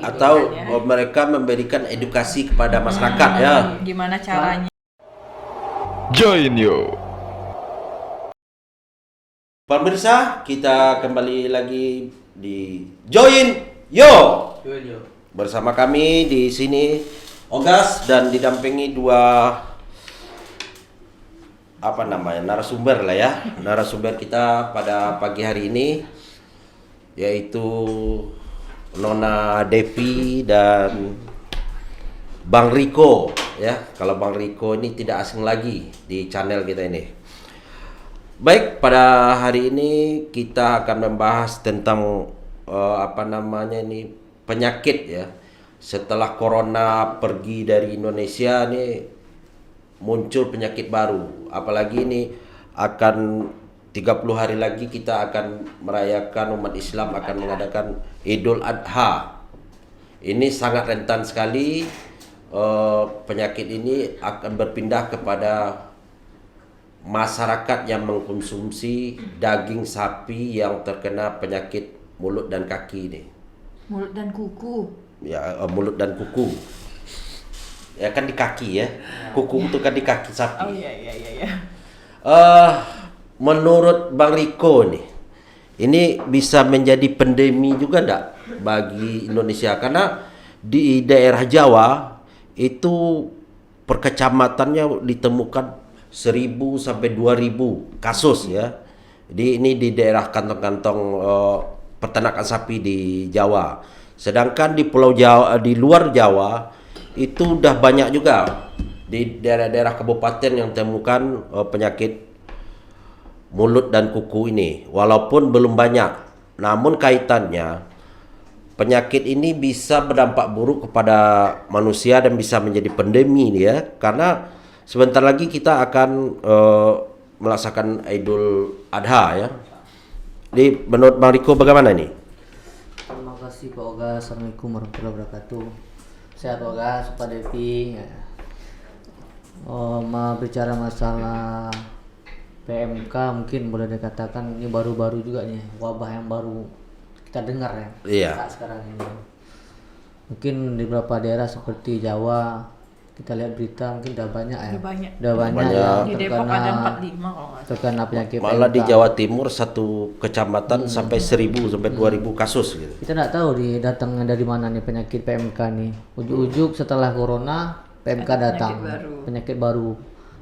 Atau mereka memberikan edukasi kepada masyarakat ya. Gimana caranya? Join you. Pemirsa, kita kembali lagi di Join Yo. Bersama kami di sini Ogas dan didampingi dua narasumber lah ya. Narasumber kita pada pagi hari ini yaitu Nona Devi dan Bang Riko ya. Kalau Bang Riko ini tidak asing lagi di channel kita ini. Baik, pada hari ini kita akan membahas tentang penyakit ya. Setelah corona pergi dari Indonesia nih muncul penyakit baru. Apalagi ini akan 30 hari lagi kita akan merayakan, umat Islam akan mengadakan Idul Adha. Ini sangat rentan sekali. Penyakit ini akan berpindah kepada masyarakat yang mengkonsumsi daging sapi yang terkena penyakit mulut dan kaki ini. Mulut dan kuku. Ya, mulut dan kuku. Ya kan di kaki ya. Kuku itu kan di kaki sapi. Oh iya. Menurut Bang Riko nih, ini bisa menjadi pandemi juga enggak bagi Indonesia? Karena di daerah Jawa itu per kecamatannya ditemukan 1.000 sampai 2.000 kasus ya. Ini di daerah kantong-kantong peternakan sapi di Jawa. Sedangkan di Pulau Jawa, di luar Jawa itu udah banyak juga di daerah-daerah kabupaten yang temukan penyakit mulut dan kuku ini, walaupun belum banyak. Namun kaitannya penyakit ini bisa berdampak buruk kepada manusia dan bisa menjadi pandemi nih ya. Karena sebentar lagi kita akan melaksanakan Idul Adha ya. Jadi menurut Bang Riko bagaimana nih? Terima kasih Pak Oga. Assalamualaikum warahmatullahi wabarakatuh. Sehat Oga, Pak Devi. Mau bicara masalah PMK, mungkin boleh dikatakan ini baru-baru juga nih, wabah yang baru kita dengar ya. Iya. Sekarang ini. Mungkin di beberapa daerah seperti Jawa kita lihat berita mungkin udah banyak ya. Udah banyak yang Di Depok ada 45 kalau nggak salah. terkena penyakit Malah PMK. di Jawa Timur satu kecamatan sampai 1.000 sampai 2.000 kasus gitu. Kita nggak tahu datangnya dari mana nih penyakit PMK nih. Ujuk-ujuk setelah corona PMK datang, penyakit baru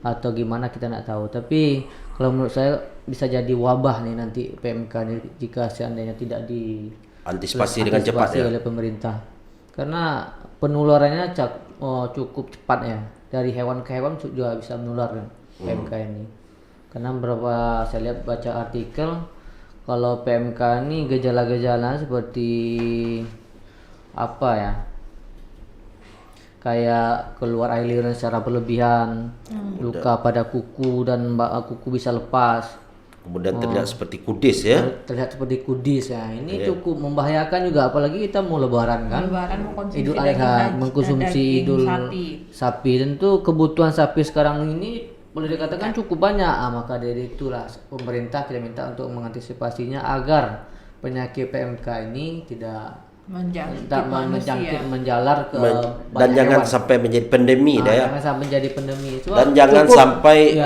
atau gimana kita nggak tahu. Tapi kalau menurut saya bisa jadi wabah nih nanti PMK nih jika seandainya tidak Antisipasi dengan cepat ya. oleh pemerintah. Karena penularannya cukup cepat ya. Dari hewan ke hewan juga bisa menular kan PMK ini. Karena beberapa saya lihat baca artikel kalau PMK ini gejala-gejala seperti apa ya? Kayak keluar air liur secara berlebihan, luka pada kuku dan kuku bisa lepas. Kemudian terlihat seperti kudis ya. Terlihat seperti kudis ya. Ini cukup membahayakan juga, apalagi kita mau lebaran kan. Idul Adha, mengkonsumsi idul sapi. Tentu kebutuhan sapi sekarang ini boleh dikatakan cukup banyak. Maka dari itulah pemerintah kita minta untuk mengantisipasinya agar penyakit PMK ini tidak menjalar ke dan jangan sampai menjadi pandemi ya. Jangan sampai menjadi pandemi. Dan jangan sampai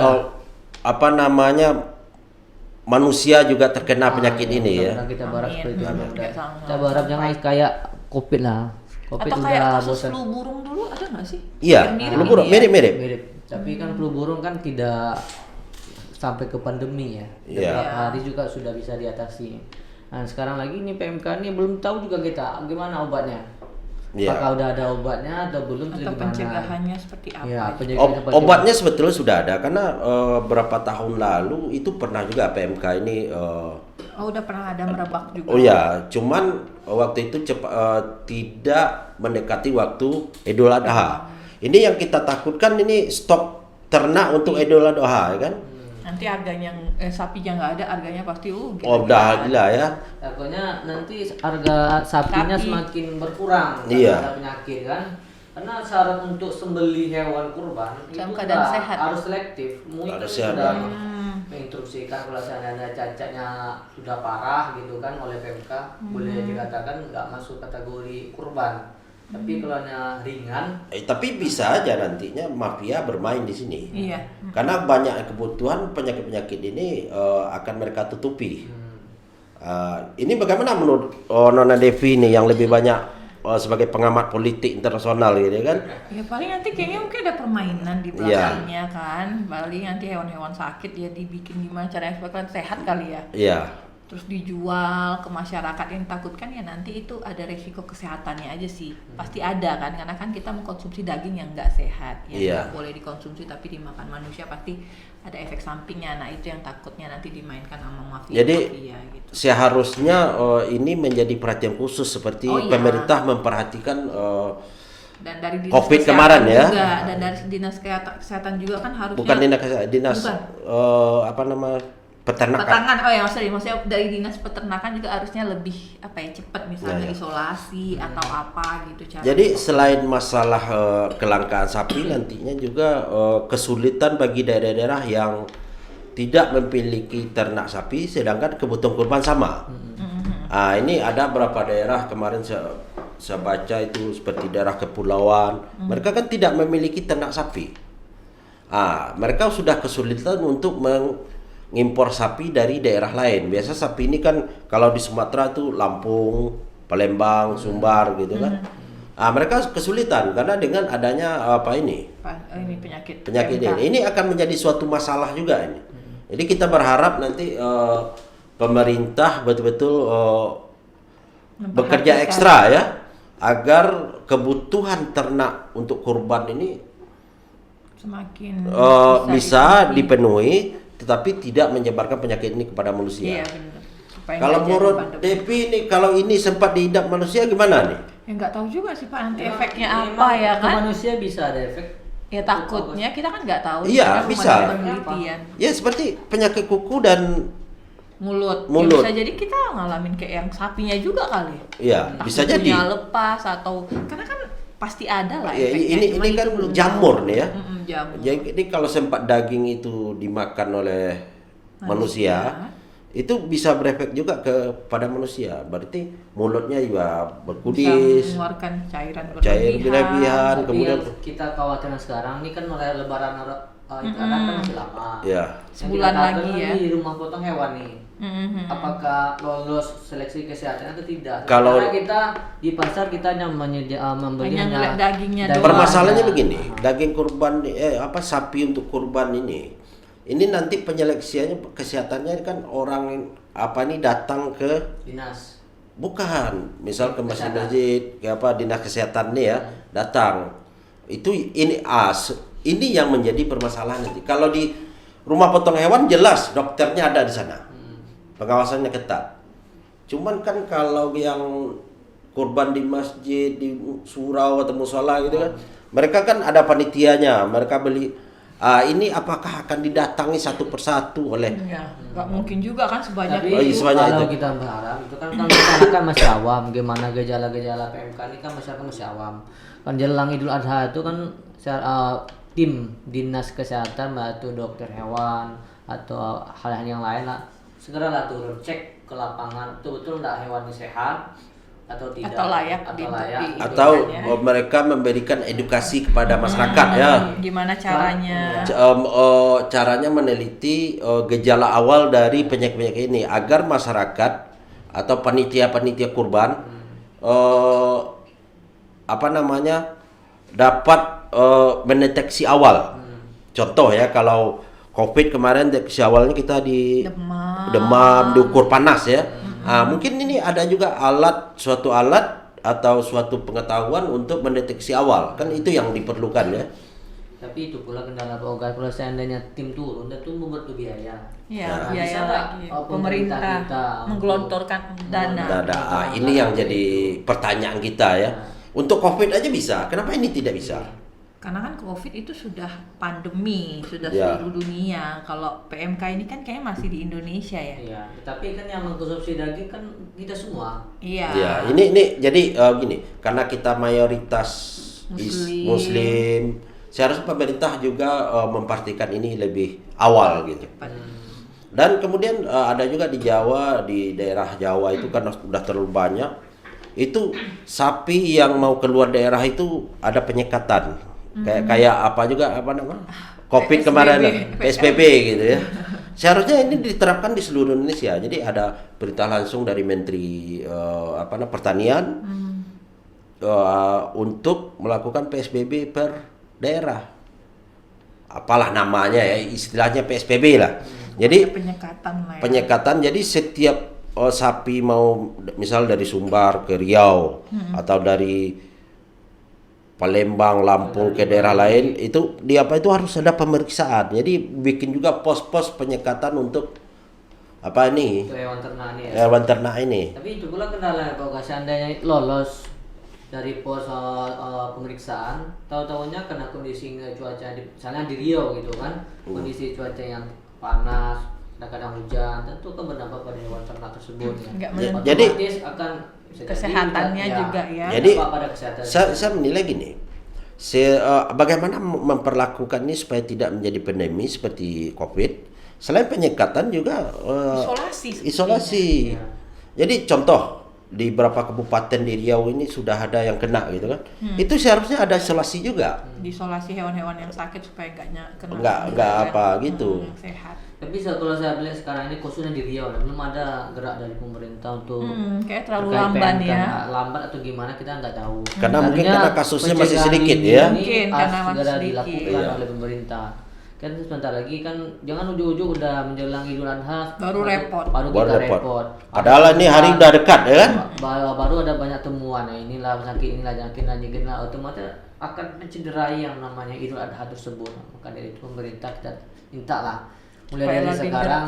manusia juga terkena penyakit ini ya. Kita berharap seperti itu. Kita berharap jangan kayak COVID lah. COVID atau udah kayak kasus bosan. flu burung dulu ada nggak sih? Iya, flu burung mirip. Tapi kan flu burung kan tidak sampai ke pandemi ya. Iya. Beberapa hari juga sudah bisa diatasi. Nah sekarang lagi ini PMK ini belum tahu juga kita gimana obatnya. Iya. Apakah udah ada obatnya atau belum? Atau pencegahannya seperti apa? Ya, Obatnya sebetulnya sudah ada karena berapa tahun lalu itu pernah juga PMK ini. Udah pernah ada merebak juga. Oh ya, cuman waktu itu tidak mendekati waktu Idul Adha. Ini yang kita takutkan ini stok ternak untuk Idul Adha ya kan? Nanti harganya sapinya nggak ada, harganya pasti udah gila ya. Takutnya nanti harga sapinya semakin berkurang karena penyakit kan. Karena syarat untuk sembelih hewan kurban dalam itu keadaan sehat harus selektif. Harus sehat. menginstruksikan kalau seandainya cacatnya sudah parah gitu kan oleh PMK, boleh dikatakan nggak masuk kategori kurban. Tapi kalau ringan, tapi bisa aja nantinya mafia bermain di sini. Iya. Karena banyak kebutuhan penyakit-penyakit ini akan mereka tutupi. Ini bagaimana menurut Nona Devi nih yang lebih banyak sebagai pengamat politik internasional gitu kan? Ya paling nanti kayaknya mungkin ada permainan di belakangnya kan. Paling nanti hewan-hewan sakit ya dibikin gimana caranya supaya kalian sehat kali ya. Iya. Terus dijual ke masyarakat yang takutkan ya nanti itu ada resiko kesehatannya aja sih. Pasti ada kan, karena kan kita mengkonsumsi daging yang nggak sehat. Yang nggak boleh dikonsumsi tapi dimakan manusia pasti ada efek sampingnya. Nah itu yang takutnya nanti dimainkan sama mafia. Jadi gitu. seharusnya ini menjadi perhatian khusus seperti pemerintah memperhatikan dan dari dinas COVID kesehatan kemarin ya. Juga, dan dari dinas kesehatan juga kan harusnya. Bukan dinas apa nama peternakan. Oh ya maksudnya dari dinas peternakan juga harusnya lebih cepat misalnya isolasi atau apa gitu cara. Jadi selain masalah kelangkaan sapi nantinya juga kesulitan bagi daerah-daerah yang tidak memiliki ternak sapi sedangkan kebutuhan kurban sama. Ini ada beberapa daerah kemarin saya baca itu seperti daerah kepulauan, mereka kan tidak memiliki ternak sapi. Mereka sudah kesulitan untuk mengimpor sapi dari daerah lain. Biasa sapi ini kan kalau di Sumatera tuh Lampung, Palembang, Sumbar gitu kan. Mereka kesulitan karena dengan adanya ini penyakit ini akan menjadi suatu masalah juga ini. Jadi kita berharap nanti pemerintah betul-betul bekerja ekstra ya agar kebutuhan ternak untuk kurban ini semakin bisa dipenuhi, tetapi tidak menyebarkan penyakit ini kepada manusia. Iya, benar. Kalau menurut Devi ini, kalau ini sempat diidap manusia gimana nih? Ya nggak tahu juga sih Pak nanti efeknya apa ya kan? Manusia bisa ada efek. Ya takutnya kita kan nggak tahu. Iya bisa. Penelitian. Ya seperti penyakit kuku dan mulut. Ya, bisa jadi kita ngalamin kayak yang sapinya juga kali. Iya bisa jadi. Lepas atau karena kan pasti ada lah. Ya, ini kan jamur nih ya. Jamur. Jadi kalau sempat daging itu dimakan oleh manusia itu bisa berefek juga kepada manusia. Berarti mulutnya juga berkudis, bisa mengeluarkan cairan berlebihan. Kemudian kita khawatirkan sekarang ini kan mulai lebaran kan masih lama. Ya. Sebulan lagi ya. Di rumah potong hewan nih. Apakah lolos seleksi kesehatan atau tidak? Kalau karena kita di pasar kita hanya membeli dagingnya doang. Permasalahannya begini, daging kurban sapi untuk kurban ini nanti penyeleksiannya kesehatannya kan orang ini datang ke dinas. Bukan, misal ke masjid ke dinas kesehatan nih ya, datang. Itu ini yang menjadi permasalahan nanti. Kalau di rumah potong hewan jelas dokternya ada di sana. Pengawasannya ketat. Cuman kan kalau yang kurban di masjid, di surau atau musola gitu kan, mereka kan ada panitianya, mereka beli. Ini apakah akan didatangi satu persatu oleh? Nggak mungkin juga kan sebanyak itu. Kalau kita berharap itu kan masyarakat kan masih awam. Gimana gejala-gejala PMK ini kan masyarakat masih awam. Kan jelang Idul Adha itu kan tim dinas kesehatan atau dokter hewan atau hal-hal yang lain lah segeralah turun cek ke lapangan betul nggak hewan ini sehat atau tidak atau layak atau mereka memberikan edukasi kepada masyarakat gimana caranya caranya meneliti gejala awal dari penyakit-penyakit ini agar masyarakat atau panitia kurban dapat mendeteksi awal. Contoh ya, kalau COVID kemarin deteksi awalnya kita di demam, diukur panas ya. Mungkin ini ada juga suatu alat atau suatu pengetahuan untuk mendeteksi awal. Kan itu yang diperlukan ya. Tapi itu pula kendala Pak kalau seandainya tim turun itu membutuh biaya. Iya, biaya lagi. Pemerintah menggelontorkan dana. Ini yang jadi pertanyaan kita ya. Untuk COVID aja bisa, kenapa ini tidak bisa? Karena kan COVID itu sudah pandemi, sudah seluruh dunia. Kalau PMK ini kan kayaknya masih di Indonesia ya. Iya, tapi kan yang mengkonsumsi daging kan kita semua. Iya. Ya, ini jadi gini, karena kita mayoritas Muslim, seharusnya pemerintah juga memperhatikan ini lebih awal gitu. Dan kemudian ada juga di Jawa, di daerah Jawa itu kan sudah terlalu banyak. Itu sapi yang mau keluar daerah itu ada penyekatan. Kayak apa juga apa nama? Covid PSBB. kemarin PSBB gitu ya. Seharusnya ini diterapkan di seluruh Indonesia. Jadi ada perintah langsung dari Menteri Pertanian untuk melakukan PSBB per daerah. Apalah namanya ya, istilahnya PSBB lah. Jadi penyekatan lah ya. Penyekatan, jadi setiap sapi mau misal dari Sumbar ke Riau atau dari Palembang, Lampung ke daerah lain itu itu harus ada pemeriksaan. Jadi bikin juga pos-pos penyekatan untuk Untuk hewan ternak ini ya. Hewan ternak ini. Tapi itu pula kendala kalau seandainya lolos dari pos pemeriksaan, tahu-tahunya kena kondisi cuaca misalnya di Riau gitu kan, kondisi cuaca yang panas, kadang-kadang hujan, tentu kan berdampak pada hewan ternak tersebut ya. Jadi akan kesehatannya juga ya. Jadi pada kesehatan. Saya menilai gini, bagaimana memperlakukan ini supaya tidak menjadi pandemi seperti COVID. Selain penyekatan juga isolasi. Ya. Jadi contoh di beberapa kabupaten di Riau ini sudah ada yang kena gitu kan. Itu seharusnya ada isolasi juga. Diisolasi hewan-hewan yang sakit supaya kena Enggak apa gitu. Sehat. Tapi kalau saya lihat sekarang ini khususnya di Riau belum ada gerak dari pemerintah untuk kayak terlalu terkait lamban PMK. ya. Lambat atau gimana kita nggak tahu. Karena mungkin kasusnya masih pencegahan sedikit ini ya. Mungkin karena masih segera sedikit. dilakukan Iya. oleh pemerintah. Kan sebentar lagi kan jangan ujung-ujung udah menjelang Idul Adha Baru repot. Baru Baru kita repot. repot. Padahal ini hari udah dekat ya kan? Baru ada banyak temuan. Nah, inilah sakit, inilah penyakit, otomatis akan mencederai yang namanya Idul Adha tersebut. Maka dari itu pemerintah kita minta lah mulai Supaya dari lebih sekarang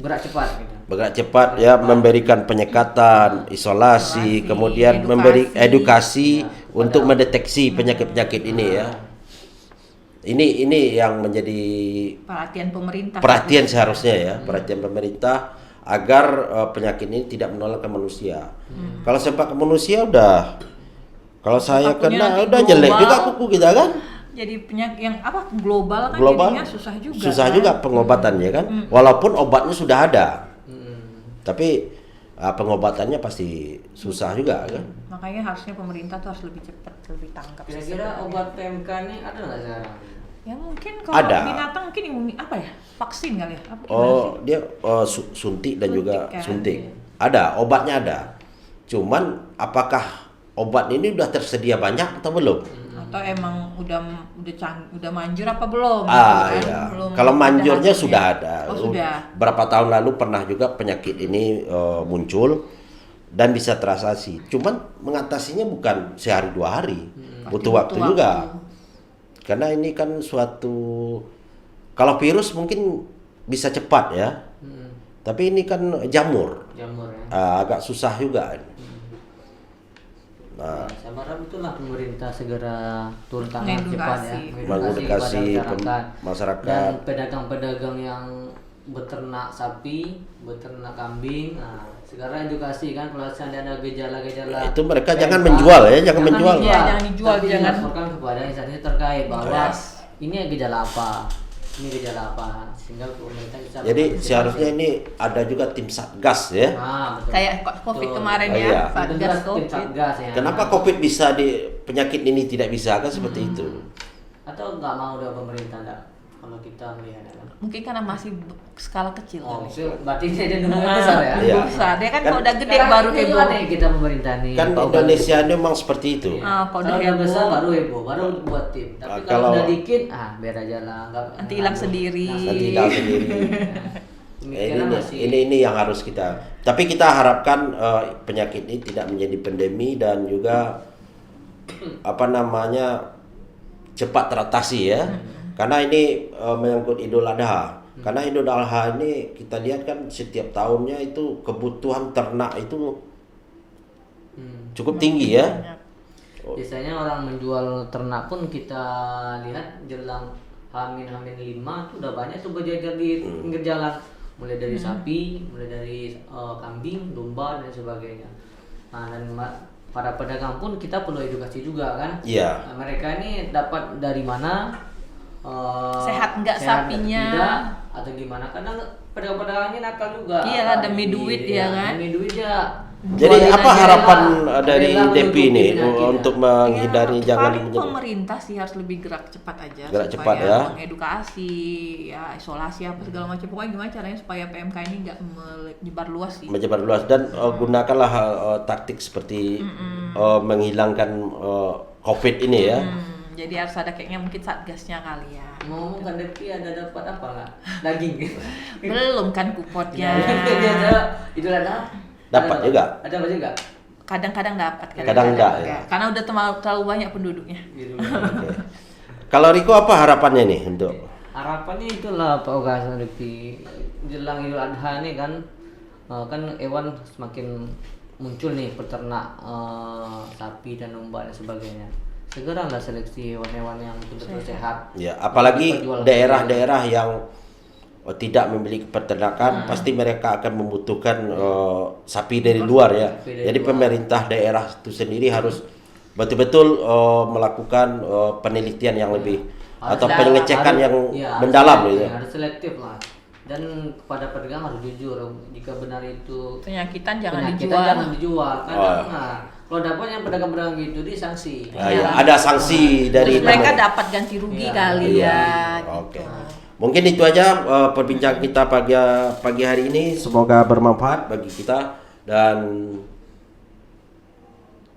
gerak cepat gitu. Bergerak cepat ya, memberikan penyekatan, isolasi, kemudian memberi edukasi untuk mendeteksi penyakit-penyakit ini ya. Ini yang menjadi Perhatian pemerintah. perhatian seharusnya ya, perhatian pemerintah agar penyakit ini tidak menular ke manusia. Kalau sempat ke manusia kalau saya Takutnya kena nanti udah jelek global. juga kuku kita kan. Jadi penyakit yang global kan Global jadinya susah juga. susah kan? juga pengobatannya kan, walaupun obatnya sudah ada, tapi pengobatannya pasti susah juga kan. Makanya harusnya pemerintah tuh harus lebih cepat, lebih tangkap. Kira-kira obat PMK ini ada nggak sekarang? Ya mungkin kalau Ada. binatang mungkin apa ya? Vaksin kali ya? Apa gimana sih? Dia suntik dan Suntik juga kan? suntik. Ada, obatnya ada. Cuman apakah obat ini udah tersedia banyak atau belum? Atau emang udah manjur apa belum? gitu kan? Iya. Belum Kalau ada manjurnya hasilnya. sudah ada. Oh, sudah. Berapa tahun lalu pernah juga penyakit ini muncul dan bisa teratasi. Cuman mengatasinya bukan sehari dua hari, butuh waktu juga. Karena ini kan kalau virus mungkin bisa cepat ya. Tapi ini kan jamur. Jamur ya. Agak susah juga. Nah, saya berharap itulah pemerintah segera turun tangan cepat ya, mengedukasi kepada masyarakat dan pedagang-pedagang yang beternak sapi, beternak kambing. Nah, segera edukasi kan kalau seandainya ada gejala-gejala. itu mereka jangan menjual ya, jangan menjual. Iya, jangan dijual, Tapi jangan. dilaporkan kepada instansi terkait bahwa Jelas. ini gejala apa, ini gejala apa, sehingga pemerintah bisa. Jadi mengantisipasi. seharusnya ini ada juga tim satgas ya. Betul. Kayak COVID Betul. kemarin Oh, ya, iya. Satgas Itu tim COVID. Satgas ya. Kenapa COVID bisa penyakit ini tidak bisa kan seperti itu? Atau nggak mau dari pemerintah enggak? Kalau kita melihat kan. Mungkin karena masih skala kecil Oh, kali. berarti dia nunggu besar ya. Iya. Besar. Dia kan Kan- kalau udah gede Sekarang baru itu heboh. juga nih kita pemerintah nih. Kan Pak Indonesia ini memang seperti itu. Kalau udah Kalau udah heboh, besar baru heboh, baru buat tim. Tapi kalau- kalau udah dikit, biar aja lah. nanti hilang sendiri. Nanti hilang sendiri. Pemikiran masih. Ini yang harus kita. Tapi kita harapkan penyakit ini tidak menjadi pandemi dan juga cepat teratasi ya. Karena ini menyangkut Idul Adha. Karena Idul Adha ini kita lihat kan setiap tahunnya itu kebutuhan ternak itu cukup tinggi ya. Biasanya orang menjual ternak pun kita lihat jelang H-5 itu udah banyak tuh berjajar di pinggir jalan, mulai dari sapi, mulai dari kambing, domba dan sebagainya. Nah, dan para pedagang pun kita perlu edukasi juga kan. Iya. Nah, mereka ini dapat dari mana? Sehat nggak sehat sapinya? tidak, atau gimana? Kadang pedagang-pedagang ini nakal juga. Iya, demi duit ya kan. Demi duit ya. Jadi Jualin apa aja harapan lah. dari Rela DP ini menutupi penyakit, untuk menghindari Ya, jangan paling menjadi pemerintah sih harus lebih gerak cepat aja Gerak supaya cepat ya. mengedukasi, ya isolasi apa segala macam. Pokoknya gimana caranya supaya PMK ini nggak menyebar luas sih. menyebar luas dan gunakanlah taktik seperti menghilangkan COVID ini ya. Jadi harus ada kayaknya mungkin satgasnya kali ya. Ngomong kan DP ada dapat apa nggak? Daging. Belum kan kupotnya. Itu ada. Dapat juga. Ada apa juga? Kadang-kadang dapat, Kadang enggak, ya. Karena udah terlalu banyak penduduknya. Oke. Kalau Riko apa harapannya nih untuk Harapannya itulah Pak Ogas DP jelang Idul Adha nih kan hewan semakin muncul nih peternak sapi dan domba dan sebagainya. Segeralah seleksi hewan-hewan yang betul-betul sehat. ya apalagi Diperjualkan. daerah-daerah yang tidak memiliki peternakan pasti mereka akan membutuhkan sapi dari luar ya. Sapi dari Jadi luar. pemerintah daerah itu sendiri harus betul-betul melakukan penelitian yang lebih atau pengecekan yang mendalam gitu. Harus selektif lah. Dan kepada pedagang harus jujur jika benar itu Penyakitan jangan penyakitan dijual. jangan dijual karena kalau dapat yang pedagang-pedagang gitu disanksi. Ya, ada sanksi dari Terus mereka pemerintah. dapat ganti rugi Iya. kali Iya. ya. Oke. Gitu. Mungkin itu aja perbincangan kita pagi hari ini. Semoga bermanfaat bagi kita dan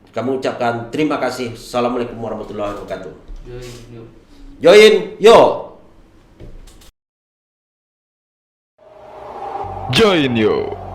kami ucapkan terima kasih. Assalamualaikum warahmatullahi wabarakatuh. Join, yo. Join yo.